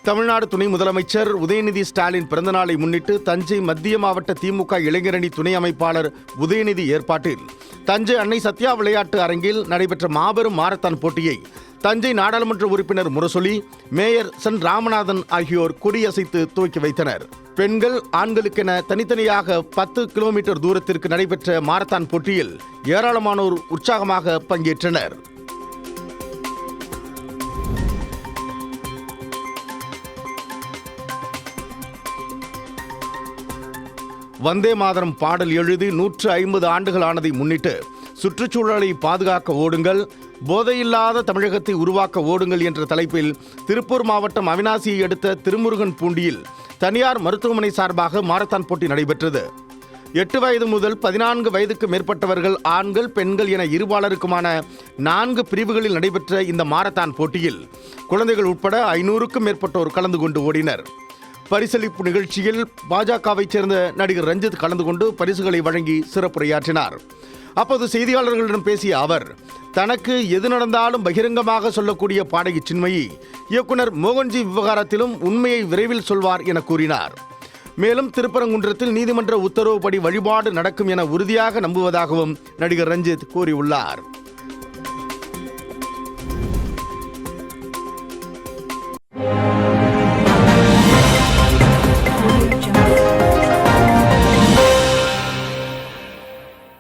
தமிழ்நாடு துணை முதலமைச்சர் உதயநிதி ஸ்டாலின் பிறந்தநாளை முன்னிட்டு தஞ்சை மத்திய மாவட்ட திமுக இளைஞரணி துணை அமைப்பாளர் உதயநிதி ஏற்பாட்டில் தஞ்சை அன்னை சத்யா விளையாட்டு அரங்கில் நடைபெற்ற மாபெரும் மாரத்தான் போட்டியை தஞ்சை நாடாளுமன்ற உறுப்பினர் முரசொலி, மேயர் சென் ராமநாதன் ஆகியோர் கொடியசைத்து துவக்கி வைத்தனர். பெண்கள், ஆண்களுக்கென தனித்தனியாக 10 கிலோமீட்டர் தூரத்திற்கு நடைபெற்ற மாரத்தான் போட்டியில் ஏராளமானோர் உற்சாகமாக பங்கேற்றனர். வந்தே மாதரம் பாடல் எழுதி 150 ஆண்டுகள் ஆனதை முன்னிட்டு சுற்றுச்சூழலை பாதுகாக்க ஓடுங்கள், போதையில்லாத தமிழகத்தை உருவாக்க ஓடுங்கள் என்ற தலைப்பில் திருப்பூர் மாவட்டம் அவிநாசியை அடுத்த திருமுருகன் பூண்டியில் தனியார் மருத்துவமனை சார்பாக மாரத்தான் போட்டி நடைபெற்றது. 8 வயது முதல் 14 வயதுக்கு மேற்பட்டவர்கள், ஆண்கள், பெண்கள் என இருபாலருக்குமான 4 பிரிவுகளில் நடைபெற்ற இந்த மாரத்தான் போட்டியில் குழந்தைகள் உட்பட 500க்கும் மேற்பட்டோர் கலந்து கொண்டு ஓடினர். பரிசளிப்பு நிகழ்ச்சியில் பாஜகவைச் சேர்ந்த நடிகர் ரஞ்சித் கலந்து கொண்டு பரிசுகளை வழங்கி சிறப்புரையாற்றினார். அப்போது செய்தியாளர்களிடம் பேசிய அவர், தனக்கு எது நடந்தாலும் பகிரங்கமாக சொல்லக்கூடிய பாடகி சின்மயி இயக்குனர் மோகன்ஜி விவகாரத்திலும் உண்மையை விரைவில் சொல்வார் என கூறினார். மேலும் திருப்பரங்குன்றத்தில் நீதிமன்ற உத்தரவுப்படி வழிபாடு நடக்கும் என உறுதியாக நம்புவதாகவும் நடிகர் ரஞ்சித் கூறியுள்ளார்.